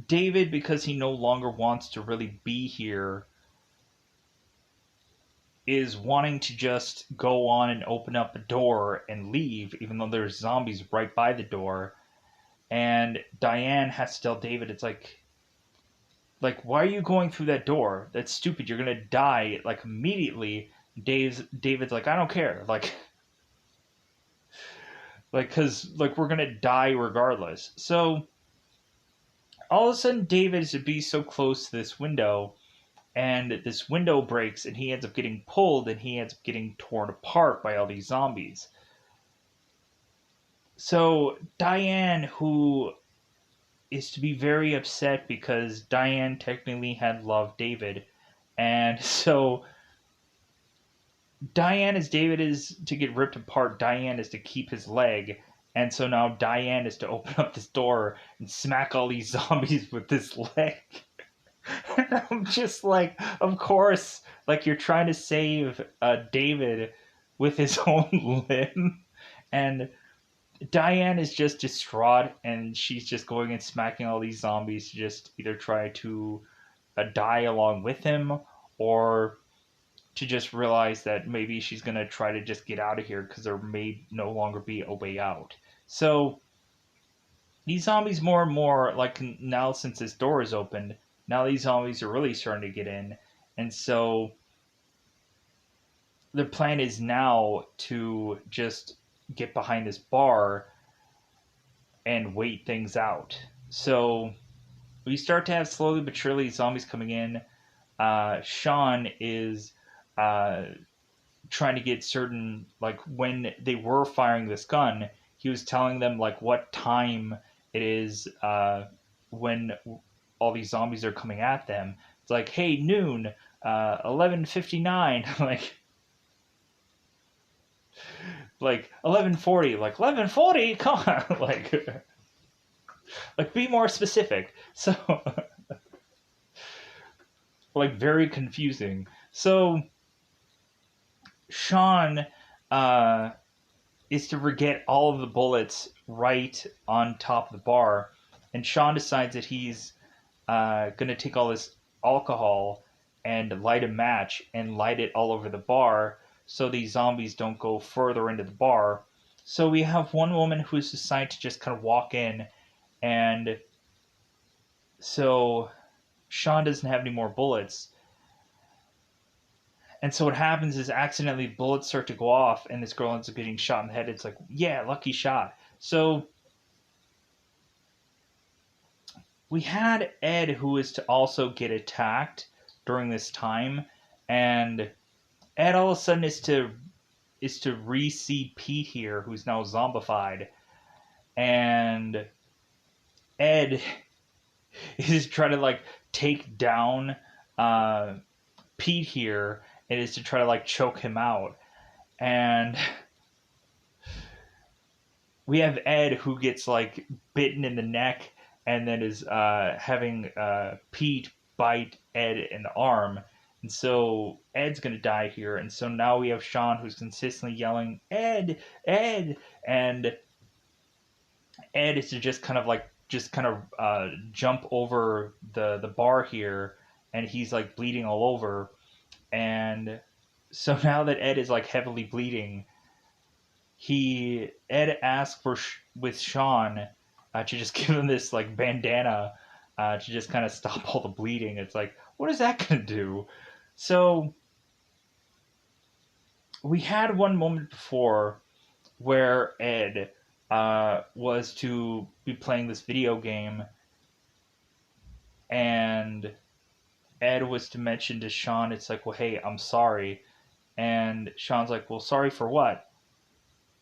David, because he no longer wants to really be here, is wanting to just go on and open up a door and leave, even though there's zombies right by the door. And Diane has to tell David, it's like, why are you going through that door? That's stupid. You're gonna die like immediately. David's like, I don't care. Cause like we're gonna die regardless. So all of a sudden, David is to be so close to this window, and this window breaks, and he ends up getting pulled, and he ends up getting torn apart by all these zombies. So Diane, who is to be very upset because Diane technically had loved David, and so Diane, as David is to get ripped apart, Diane is to keep his leg. And so now Diane is to open up this door and smack all these zombies with this leg. And I'm just like, of course, like, you're trying to save David with his own limb. And Diane is just distraught, and she's just going and smacking all these zombies to just either try to die along with him, or to just realize that maybe she's going to try to just get out of here because there may no longer be a way out. So these zombies, more and more, like, now since this door is opened, now these zombies are really starting to get in. And so the plan is now to just get behind this bar and wait things out. So we start to have slowly but surely zombies coming in. Shaun is trying to get certain, like, when they were firing this gun, he was telling them like what time it is when all these zombies are coming at them. It's like, hey, noon, 11:59, like 11:40, like 11:40, come on, like be more specific. So like, very confusing. So Shaun uh, is to forget all of the bullets right on top of the bar, and Shaun decides that he's gonna take all this alcohol and light a match and light it all over the bar so these zombies don't go further into the bar. So we have one woman who's decided to just kind of walk in, and so Shaun doesn't have any more bullets. And so what happens is accidentally bullets start to go off, and this girl ends up getting shot in the head. It's like, yeah, lucky shot. So we had Ed, who is to also get attacked during this time, and Ed all of a sudden is to re-see Pete here, who's now zombified, and Ed is trying to like take down uh, Pete here, and is to try to like choke him out, and we have Ed who gets like bitten in the neck, and then is having Pete bite Ed in the arm. And so Ed's gonna die here, and so now we have Shaun who's consistently yelling Ed, Ed, and Ed is to just kind of jump over the bar here, and he's like bleeding all over, and so now that Ed is like heavily bleeding, Ed asks with Shaun to just give him this like bandana to just kind of stop all the bleeding. It's like, what is that gonna do? So we had one moment before where Ed was to be playing this video game, and Ed was to mention to Shaun, it's like, well, hey, I'm sorry. And Shaun's like, well, sorry for what?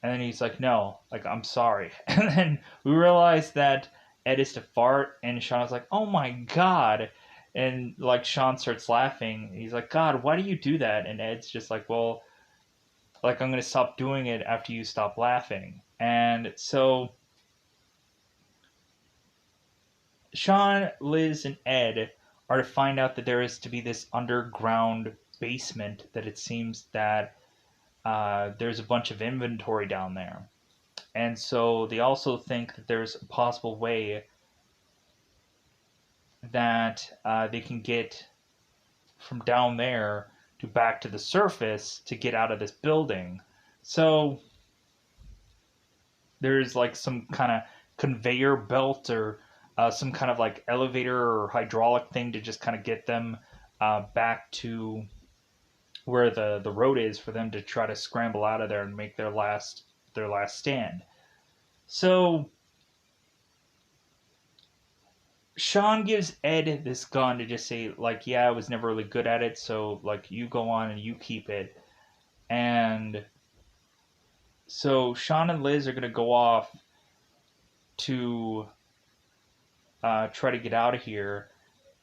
And then he's like, no, like, I'm sorry. And then we realized that Ed is to fart, and Shaun's like, oh my God. And like, Shaun starts laughing. He's like, God, why do you do that? And Ed's just like, well, like, I'm going to stop doing it after you stop laughing. And so Shaun, Liz, and Ed are to find out that there is to be this underground basement that it seems that there's a bunch of inventory down there. And so they also think that there's a possible way that they can get from down there to back to the surface to get out of this building. So there's like some kind of conveyor belt or some kind of like elevator or hydraulic thing to just kind of get them back to where the road is for them to try to scramble out of there and make their last stand. So Shaun gives Ed this gun to just say, like, yeah, I was never really good at it, so, like, you go on and you keep it. And so Shaun and Liz are going to go off to try to get out of here.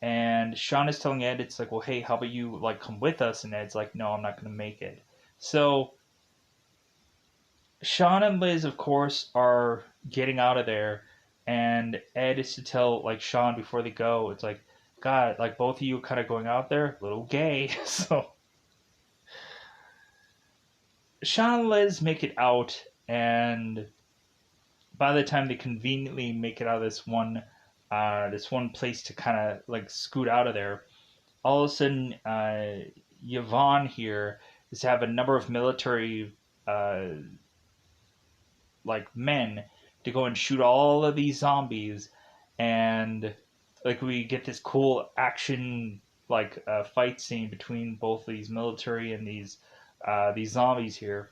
And Shaun is telling Ed, it's like, well, hey, how about you, like, come with us? And Ed's like, no, I'm not going to make it. So Shaun and Liz, of course, are getting out of there, and Ed is to tell like Shaun before they go. It's like, God, like both of you kind of going out there, a little gay. So Shaun and Liz make it out, and by the time they conveniently make it out of this one place to kind of like scoot out of there, all of a sudden, Yvonne here is to have a number of military uh, like men to go and shoot all of these zombies, and like we get this cool action like fight scene between both these military and these zombies here.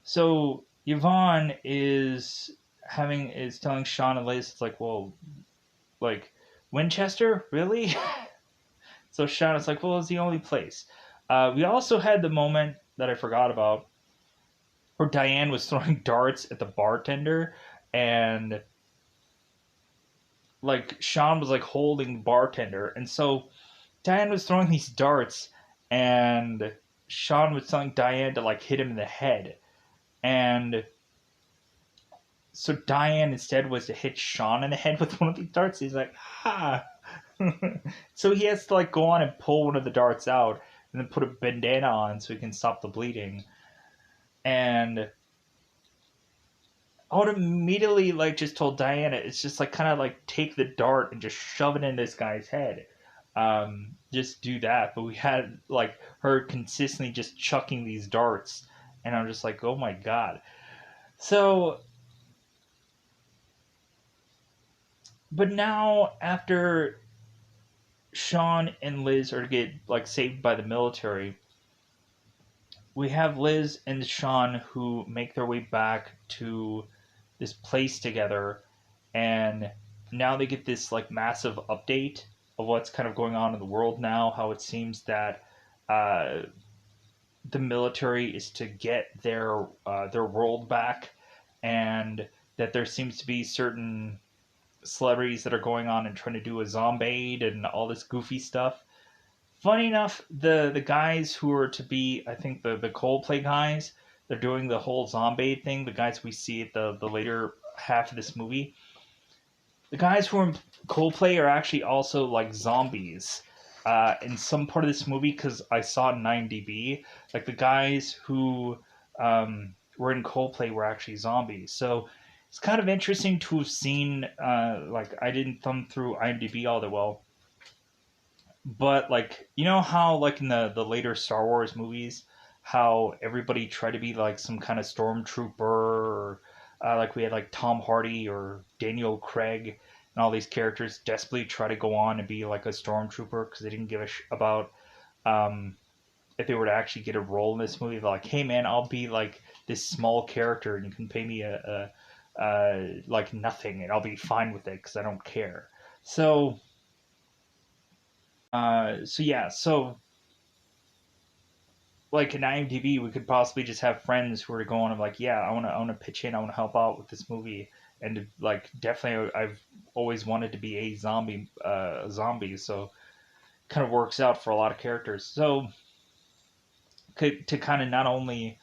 So Yvonne is telling Shaun and Lace, it's like, well, like, Winchester, really? So Shaun is like, well, it's the only place. We also had the moment that I forgot about where Diane was throwing darts at the bartender, and like Shaun was like holding the bartender, and so Diane was throwing these darts, and Shaun was telling Diane to like hit him in the head, and so Diane instead was to hit Shaun in the head with one of these darts. He's like, ha. So he has to like go on and pull one of the darts out, and then put a bandana on so he can stop the bleeding. And I would immediately like just told Diana, it's just like kind of like take the dart and just shove it in this guy's head. Just do that. But we had like her consistently just chucking these darts, and I'm just like, oh my god. So, but now after Shaun and Liz are to get like saved by the military, we have Liz and Shaun who make their way back to this place together, and now they get this like massive update of what's kind of going on in the world now. How it seems that uh, the military is to get their world back, and that there seems to be certain celebrities that are going on and trying to do a zombie and all this goofy stuff. Funny enough, the guys who are to be, I think the Coldplay guys, they're doing the whole zombie thing. The guys we see at the later half of this movie, the guys who are in Coldplay are actually also like zombies. In some part of this movie, because I saw it in IMDb, like the guys who were in Coldplay were actually zombies. So it's kind of interesting to have seen. Like I didn't thumb through IMDb all that well, but like you know how like in the later Star Wars movies, how everybody tried to be like some kind of stormtrooper, or like we had like Tom Hardy or Daniel Craig, and all these characters desperately try to go on and be like a stormtrooper because they didn't give about um, if they were to actually get a role in this movie. They're like, hey man, I'll be like this small character and you can pay me a like nothing and I'll be fine with it because I don't care. So so yeah, so like in IMDb, we could possibly just have friends who are going of like, yeah, I want to pitch in, I want to help out with this movie, and like definitely, I've always wanted to be a zombie, so kind of works out for a lot of characters. So to kind of not only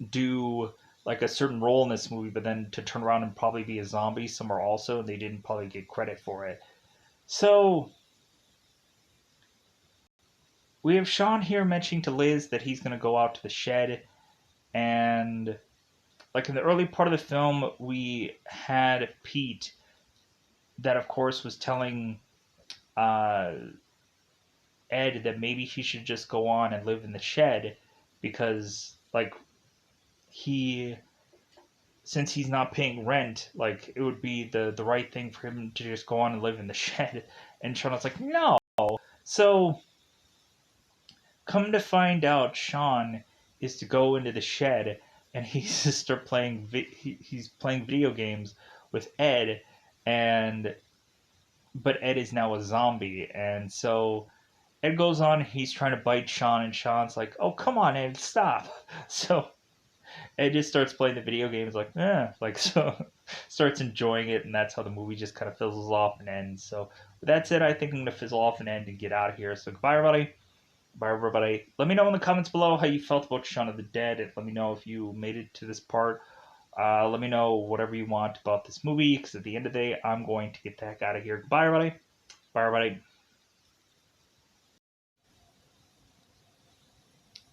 do like a certain role in this movie, but then to turn around and probably be a zombie somewhere also, and they didn't probably get credit for it. So we have Shaun here mentioning to Liz that he's going to go out to the shed, and like in the early part of the film, we had Pete that, of course, was telling uh, Ed that maybe he should just go on and live in the shed because, like, he since he's not paying rent, like it would be the right thing for him to just go on and live in the shed. And Sean was like, no. So, come to find out, Shaun is to go into the shed and he's to start playing. He's playing video games with Ed, and but Ed is now a zombie, and so Ed goes on. He's trying to bite Shaun, and Sean's like, "Oh, come on, Ed, stop!" So Ed just starts playing the video games, like, like so, starts enjoying it, and that's how the movie just kind of fizzles off and ends. So that's it. I think I'm gonna fizzle off and end and get out of here. So goodbye, everybody. Bye, everybody. Let me know in the comments below how you felt about Shaun of the Dead, and let me know if you made it to this part. Let me know whatever you want about this movie, because at the end of the day, I'm going to get the heck out of here. Goodbye, everybody. Bye, everybody.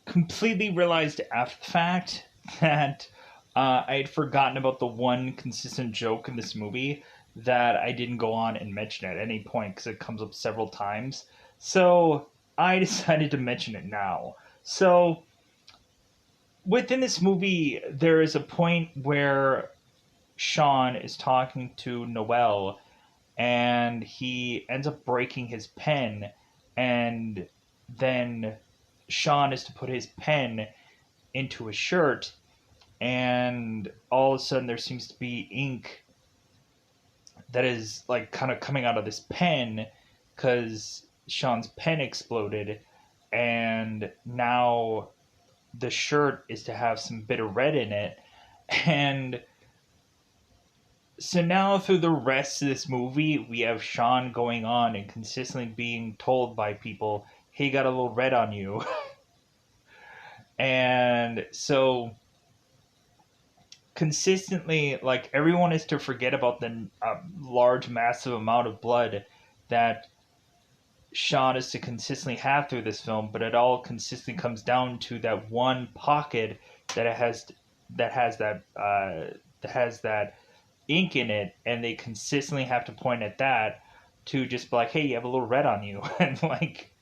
Completely realized after the fact that I had forgotten about the one consistent joke in this movie that I didn't go on and mention at any point because it comes up several times. So I decided to mention it now. So within this movie, there is a point where Shaun is talking to Noelle and he ends up breaking his pen, and then Shaun is to put his pen into his shirt, and all of a sudden there seems to be ink that is like kind of coming out of this pen because Shaun's pen exploded, and now the shirt is to have some bitter red in it. And so now through the rest of this movie, we have Shaun going on and consistently being told by people, hey, got a little red on you. And so consistently, like, everyone is to forget about the large, massive amount of blood that Shaun is to consistently have through this film, but it all consistently comes down to that one pocket that it has that has that ink in it, and they consistently have to point at that to just be like, hey, you have a little red on you, and like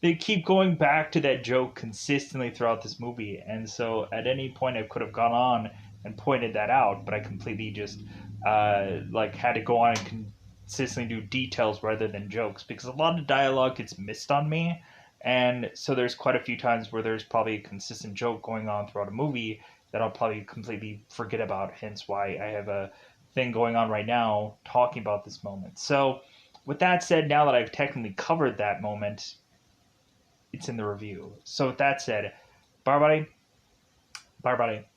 they keep going back to that joke consistently throughout this movie. And so at any point I could have gone on and pointed that out, but I completely just like had to go on and consistently do details rather than jokes, because a lot of dialogue gets missed on me. And so there's quite a few times where there's probably a consistent joke going on throughout a movie that I'll probably completely forget about, hence why I have a thing going on right now talking about this moment. So with that said, now that I've technically covered that moment, it's in the review. So with that said, bye buddy. Bye buddy.